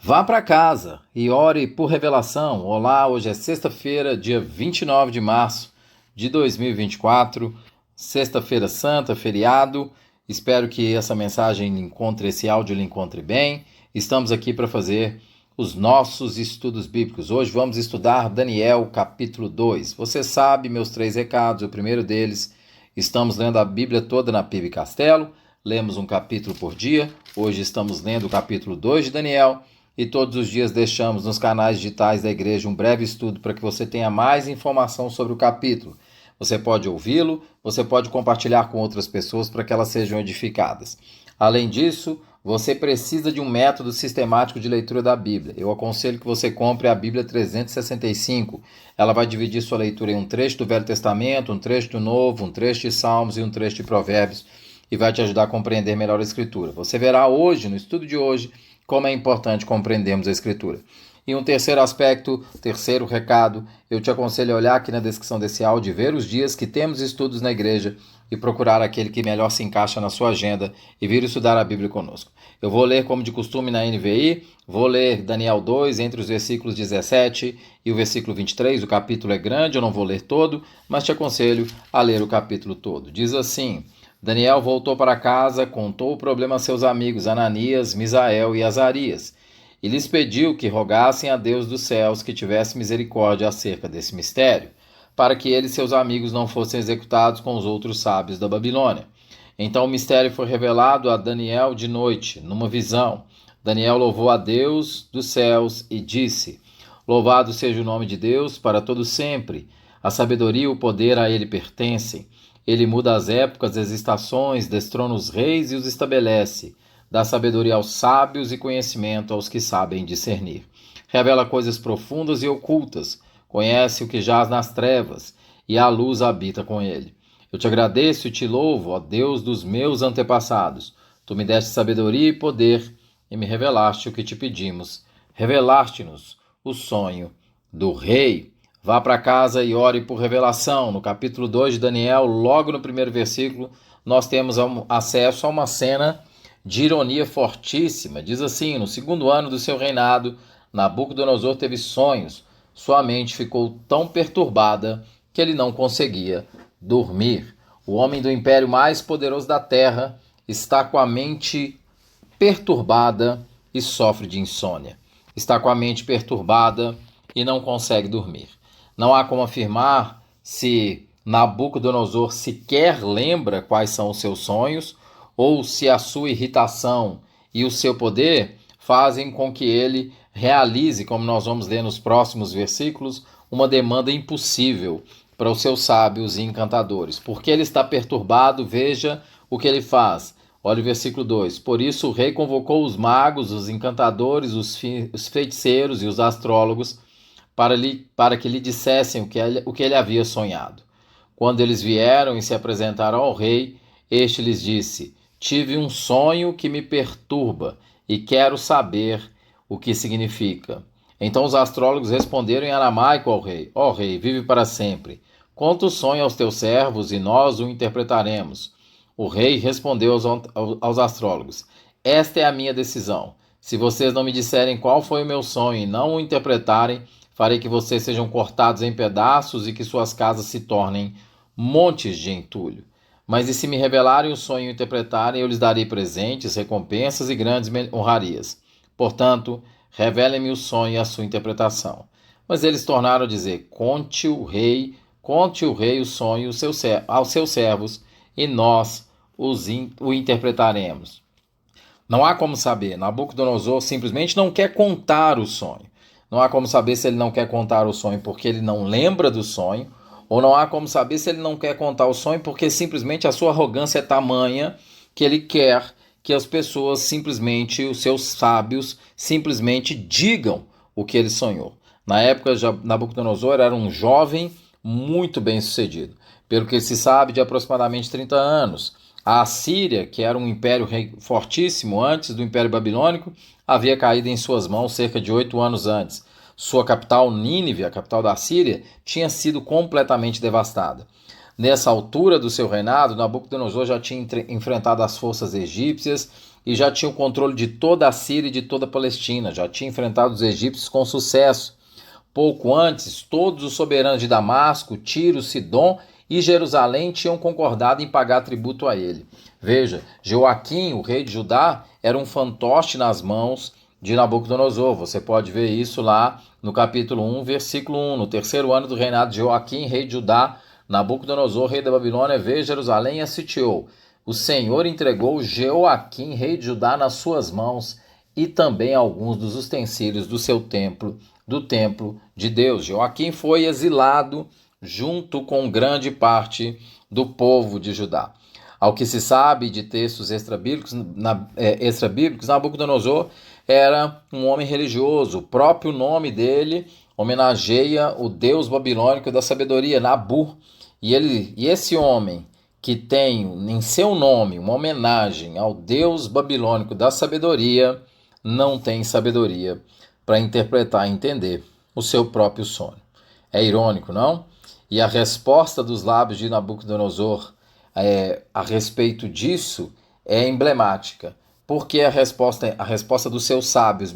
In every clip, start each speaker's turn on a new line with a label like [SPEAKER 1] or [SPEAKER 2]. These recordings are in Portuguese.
[SPEAKER 1] Vá para casa e ore por revelação. Olá, hoje é sexta-feira, dia 29 de março de 2024, sexta-feira santa, feriado. Espero que essa mensagem esse áudio lhe encontre bem. Estamos aqui para fazer os nossos estudos bíblicos. Hoje vamos estudar Daniel, capítulo 2. Você sabe meus 3 recados. O primeiro deles, estamos lendo a Bíblia toda na PIB Castelo. Lemos um capítulo por dia. Hoje estamos lendo o capítulo 2 de Daniel. E todos os dias deixamos nos canais digitais da igreja um breve estudo para que você tenha mais informação sobre o capítulo. Você pode ouvi-lo, você pode compartilhar com outras pessoas para que elas sejam edificadas. Além disso, você precisa de um método sistemático de leitura da Bíblia. Eu aconselho que você compre a Bíblia 365. Ela vai dividir sua leitura em um trecho do Velho Testamento, um trecho do Novo, um trecho de Salmos e um trecho de Provérbios e vai te ajudar a compreender melhor a Escritura. Você verá hoje, no estudo de hoje, como é importante compreendermos a Escritura. E um terceiro aspecto, terceiro recado, eu te aconselho a olhar aqui na descrição desse áudio e ver os dias que temos estudos na igreja e procurar aquele que melhor se encaixa na sua agenda e vir estudar a Bíblia conosco. Eu vou ler, como de costume, na NVI, vou ler Daniel 2, entre os versículos 17 e o versículo 23. O capítulo é grande, eu não vou ler todo, mas te aconselho a ler o capítulo todo. Diz assim: Daniel voltou para casa, contou o problema a seus amigos Ananias, Misael e Azarias, e lhes pediu que rogassem a Deus dos céus que tivesse misericórdia acerca desse mistério, para que ele e seus amigos não fossem executados com os outros sábios da Babilônia. Então o mistério foi revelado a Daniel de noite, numa visão. Daniel louvou a Deus dos céus e disse: Louvado seja o nome de Deus para todo sempre. A sabedoria e o poder a ele pertencem. Ele muda as épocas, as estações, destrona os reis e os estabelece. Dá sabedoria aos sábios e conhecimento aos que sabem discernir. Revela coisas profundas e ocultas. Conhece o que jaz nas trevas, e a luz habita com ele. Eu te agradeço e te louvo, ó Deus dos meus antepassados. Tu me deste sabedoria e poder, e me revelaste o que te pedimos. Revelaste-nos o sonho do rei. Vá para casa e ore por revelação. No capítulo 2 de Daniel, logo no primeiro versículo, nós temos acesso a uma cena de ironia fortíssima. Diz assim: no segundo ano do seu reinado, Nabucodonosor teve sonhos. Sua mente ficou tão perturbada que ele não conseguia dormir. O homem do império mais poderoso da terra está com a mente perturbada e sofre de insônia. Está com a mente perturbada e não consegue dormir. Não há como afirmar se Nabucodonosor sequer lembra quais são os seus sonhos ou se a sua irritação e o seu poder fazem com que ele realize, como nós vamos ler nos próximos versículos, uma demanda impossível para os seus sábios e encantadores. Porque ele está perturbado, veja o que ele faz. Olha o versículo 2. Por isso o rei convocou os magos, os encantadores, os feiticeiros e os astrólogos para que lhe dissessem o que ele havia sonhado. Quando eles vieram e se apresentaram ao rei, este lhes disse: Tive um sonho que me perturba e quero saber o que significa. Então os astrólogos responderam em aramaico ao rei: Ó rei, vive para sempre. Conta o sonho aos teus servos e nós o interpretaremos. O rei respondeu aos astrólogos: Esta é a minha decisão. Se vocês não me disserem qual foi o meu sonho e não o interpretarem, farei que vocês sejam cortados em pedaços e que suas casas se tornem montes de entulho. Mas e se me revelarem o sonho e interpretarem, eu lhes darei presentes, recompensas e grandes honrarias. Portanto, revelem-me o sonho e a sua interpretação. Mas eles tornaram a dizer: Conte o rei o sonho aos seus servos, e nós o interpretaremos. Não há como saber. Nabucodonosor simplesmente não quer contar o sonho. Não há como saber se ele não quer contar o sonho porque ele não lembra do sonho, ou não há como saber se ele não quer contar o sonho porque simplesmente a sua arrogância é tamanha que ele quer que as pessoas simplesmente, os seus sábios, simplesmente digam o que ele sonhou. Na época, Nabucodonosor era um jovem muito bem sucedido, pelo que se sabe, de aproximadamente 30 anos. A Assíria, que era um império fortíssimo antes do Império Babilônico, havia caído em suas mãos cerca de 8 anos antes. Sua capital, Nínive, a capital da Síria, tinha sido completamente devastada. Nessa altura do seu reinado, Nabucodonosor já tinha enfrentado as forças egípcias e já tinha o controle de toda a Síria e de toda a Palestina, já tinha enfrentado os egípcios com sucesso. Pouco antes, todos os soberanos de Damasco, Tiro, Sidom e Jerusalém tinham concordado em pagar tributo a ele. Veja, Joaquim, o rei de Judá, era um fantoche nas mãos de Nabucodonosor. Você pode ver isso lá no capítulo 1, versículo 1. No terceiro ano do reinado de Joaquim, rei de Judá, Nabucodonosor, rei da Babilônia, veio a Jerusalém e a sitiou. O Senhor entregou Joaquim, rei de Judá, nas suas mãos e também alguns dos utensílios do seu templo, do templo de Deus. Joaquim foi exilado junto com grande parte do povo de Judá. Ao que se sabe de textos extrabíblicos, Nabucodonosor era um homem religioso. O próprio nome dele homenageia o deus babilônico da sabedoria, Nabu. E esse homem que tem em seu nome uma homenagem ao deus babilônico da sabedoria, não tem sabedoria para interpretar e entender o seu próprio sonho. É irônico, não? E a resposta dos lábios de Nabucodonosor a respeito disso é emblemática. Porque a resposta dos seus sábios,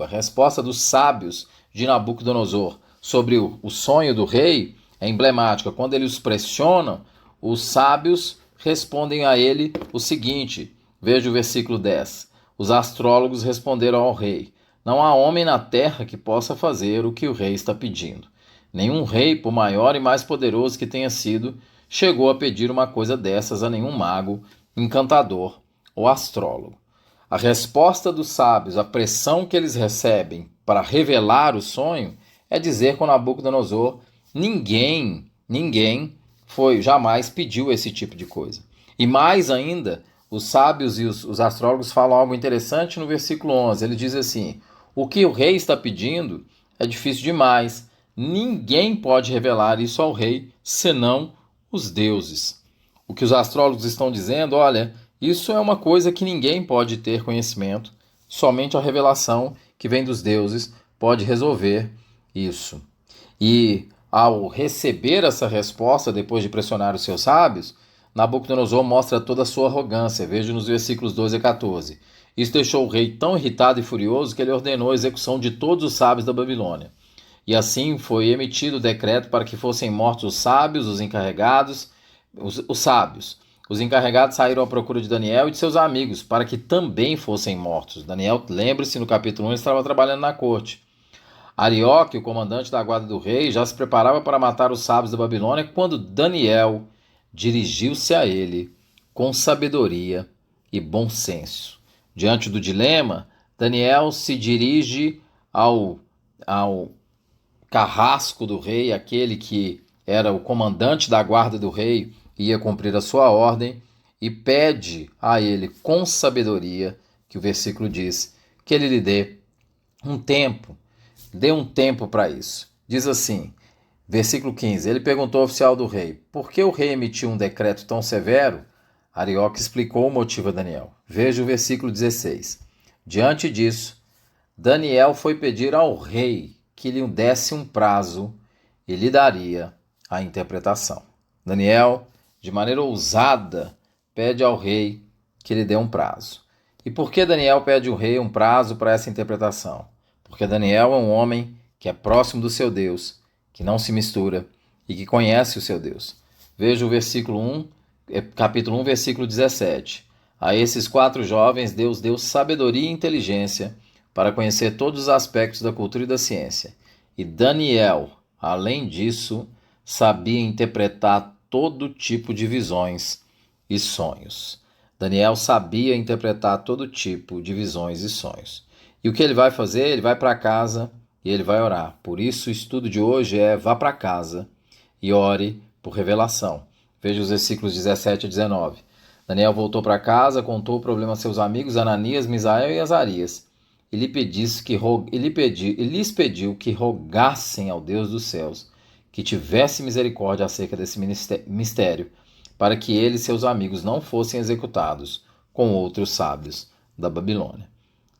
[SPEAKER 1] a resposta dos sábios de Nabucodonosor sobre o sonho do rei é emblemática. Quando eles os pressionam, os sábios respondem a ele o seguinte, veja o versículo 10. Os astrólogos responderam ao rei: não há homem na terra que possa fazer o que o rei está pedindo. Nenhum rei, por maior e mais poderoso que tenha sido, chegou a pedir uma coisa dessas a nenhum mago, encantador ou astrólogo. A resposta dos sábios, a pressão que eles recebem para revelar o sonho, é dizer com Nabucodonosor: ninguém jamais pediu esse tipo de coisa. E mais ainda, os sábios e os astrólogos falam algo interessante no versículo 11. Ele diz assim: o que o rei está pedindo é difícil demais. Ninguém pode revelar isso ao rei, senão os deuses. O que os astrólogos estão dizendo, olha, isso é uma coisa que ninguém pode ter conhecimento, somente a revelação que vem dos deuses pode resolver isso. E ao receber essa resposta, depois de pressionar os seus sábios, Nabucodonosor mostra toda a sua arrogância. Veja nos versículos 12 a 14. Isso deixou o rei tão irritado e furioso que ele ordenou a execução de todos os sábios da Babilônia. E assim foi emitido o decreto para que fossem mortos os sábios, os encarregados, os sábios. Os encarregados saíram à procura de Daniel e de seus amigos, para que também fossem mortos. Daniel, lembre-se, no capítulo 1, estava trabalhando na corte. Arioque, o comandante da guarda do rei, já se preparava para matar os sábios da Babilônia quando Daniel dirigiu-se a ele com sabedoria e bom senso. Diante do dilema, Daniel se dirige ao carrasco do rei, aquele que era o comandante da guarda do rei e ia cumprir a sua ordem, e pede a ele com sabedoria, que o versículo diz, que ele lhe dê um tempo para isso. Diz assim, versículo 15, ele perguntou ao oficial do rei: por que o rei emitiu um decreto tão severo? Arioque explicou o motivo a Daniel. Veja o versículo 16. Diante disso, Daniel foi pedir ao rei que lhe desse um prazo e lhe daria a interpretação. Daniel, de maneira ousada, pede ao rei que lhe dê um prazo. E por que Daniel pede ao rei um prazo para essa interpretação? Porque Daniel é um homem que é próximo do seu Deus, que não se mistura e que conhece o seu Deus. Veja o versículo 1, capítulo 1, versículo 17. A esses 4 jovens Deus deu sabedoria e inteligência para conhecer todos os aspectos da cultura e da ciência. E Daniel, além disso, sabia interpretar todo tipo de visões e sonhos. Daniel sabia interpretar todo tipo de visões e sonhos. E o que ele vai fazer? Ele vai para casa e ele vai orar. Por isso o estudo de hoje é: vá para casa e ore por revelação. Veja os versículos 17 a 19. Daniel voltou para casa, contou o problema a seus amigos Ananias, Misael e Azarias. E lhes pediu que rogassem ao Deus dos céus que tivesse misericórdia acerca desse mistério, para que ele e seus amigos não fossem executados com outros sábios da Babilônia.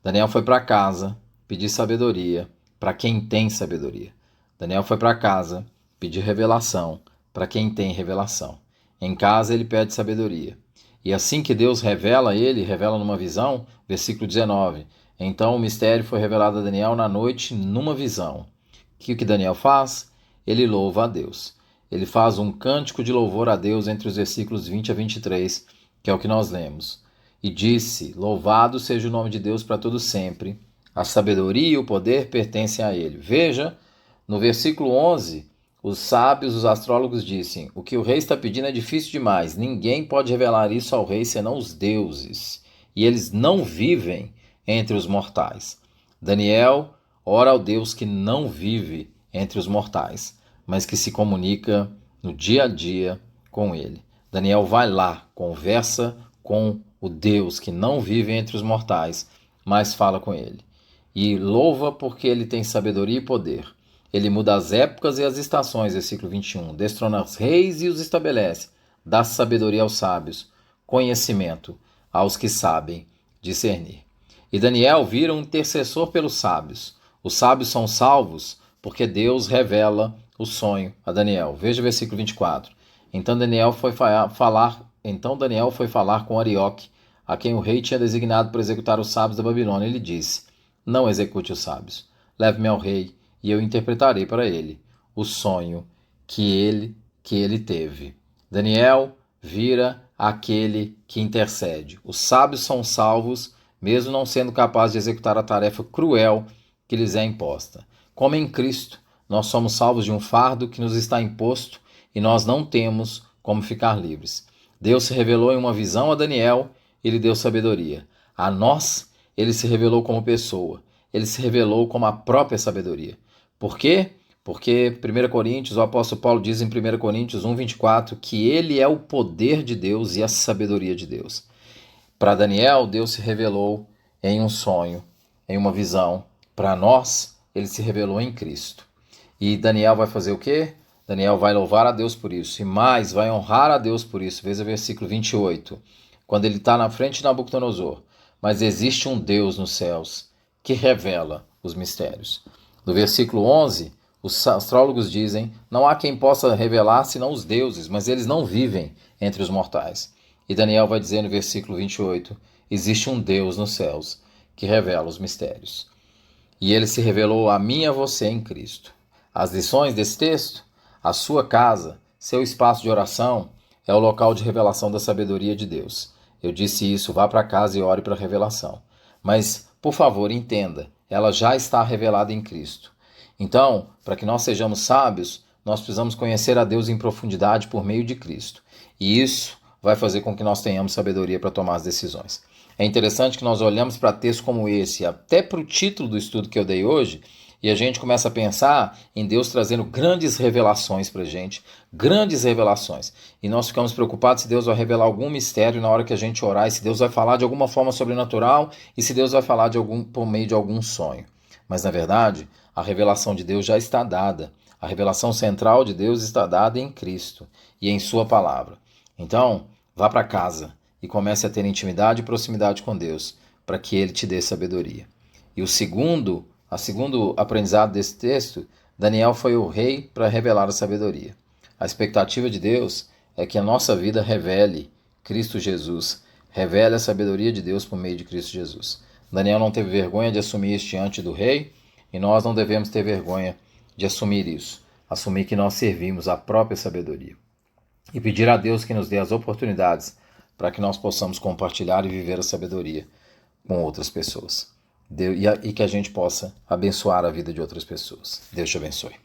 [SPEAKER 1] Daniel foi para casa pedir sabedoria para quem tem sabedoria. Daniel foi para casa pedir revelação para quem tem revelação. Em casa ele pede sabedoria. E assim que Deus revela ele, revela numa visão, versículo 19. Então o mistério foi revelado a Daniel na noite numa visão. O que Daniel faz? Ele louva a Deus. Ele faz um cântico de louvor a Deus entre os versículos 20 a 23, que é o que nós lemos. E disse: Louvado seja o nome de Deus para todo sempre. A sabedoria e o poder pertencem a ele. Veja, no versículo 11, os sábios, os astrólogos dizem: o que o rei está pedindo é difícil demais. Ninguém pode revelar isso ao rei senão os deuses. E eles não vivem entre os mortais. Daniel ora ao Deus que não vive entre os mortais, mas que se comunica no dia a dia com ele. Daniel vai lá, conversa com o Deus que não vive entre os mortais, mas fala com ele. E louva porque ele tem sabedoria e poder. Ele muda as épocas e as estações, versículo 21. Destrona os reis e os estabelece. Dá sabedoria aos sábios, conhecimento aos que sabem discernir. E Daniel vira um intercessor pelos sábios. Os sábios são salvos porque Deus revela o sonho a Daniel. Veja o versículo 24. Então Daniel foi falar com Arioque, a quem o rei tinha designado para executar os sábios da Babilônia. Ele disse: Não execute os sábios. Leve-me ao rei, e eu interpretarei para ele o sonho que ele teve. Daniel vira aquele que intercede. Os sábios são salvos, mesmo não sendo capazes de executar a tarefa cruel que lhes é imposta. Como em Cristo, nós somos salvos de um fardo que nos está imposto e nós não temos como ficar livres. Deus se revelou em uma visão a Daniel e lhe deu sabedoria. A nós, ele se revelou como pessoa. Ele se revelou como a própria sabedoria. Por quê? Porque 1 Coríntios, o apóstolo Paulo diz em 1 Coríntios 1:24 que ele é o poder de Deus e a sabedoria de Deus. Para Daniel, Deus se revelou em um sonho, em uma visão. Para nós, ele se revelou em Cristo. E Daniel vai fazer o quê? Daniel vai louvar a Deus por isso, e mais, vai honrar a Deus por isso. Veja o versículo 28, quando ele está na frente de Nabucodonosor. Mas existe um Deus nos céus que revela os mistérios. No versículo 11, os astrólogos dizem: não há quem possa revelar senão os deuses, mas eles não vivem entre os mortais. E Daniel vai dizer no versículo 28, existe um Deus nos céus que revela os mistérios. E ele se revelou a mim e a você em Cristo. As lições desse texto: a sua casa, seu espaço de oração, é o local de revelação da sabedoria de Deus. Eu disse isso, vá para casa e ore para a revelação. Mas, por favor, entenda, ela já está revelada em Cristo. Então, para que nós sejamos sábios, nós precisamos conhecer a Deus em profundidade por meio de Cristo. E isso vai fazer com que nós tenhamos sabedoria para tomar as decisões. É interessante que nós olhamos para textos como esse, até para o título do estudo que eu dei hoje, e a gente começa a pensar em Deus trazendo grandes revelações para a gente, grandes revelações. E nós ficamos preocupados se Deus vai revelar algum mistério na hora que a gente orar, e se Deus vai falar de alguma forma sobrenatural, e se Deus vai falar por meio de algum sonho. Mas, na verdade, a revelação de Deus já está dada. A revelação central de Deus está dada em Cristo e em sua palavra. Então, vá para casa e comece a ter intimidade e proximidade com Deus, para que Ele te dê sabedoria. E o segundo aprendizado desse texto, Daniel foi o rei para revelar a sabedoria. A expectativa de Deus é que a nossa vida revele Cristo Jesus, revele a sabedoria de Deus por meio de Cristo Jesus. Daniel não teve vergonha de assumir isso diante do rei, e nós não devemos ter vergonha de assumir isso, assumir que nós servimos a própria sabedoria. E pedir a Deus que nos dê as oportunidades para que nós possamos compartilhar e viver a sabedoria com outras pessoas. E que a gente possa abençoar a vida de outras pessoas. Deus te abençoe.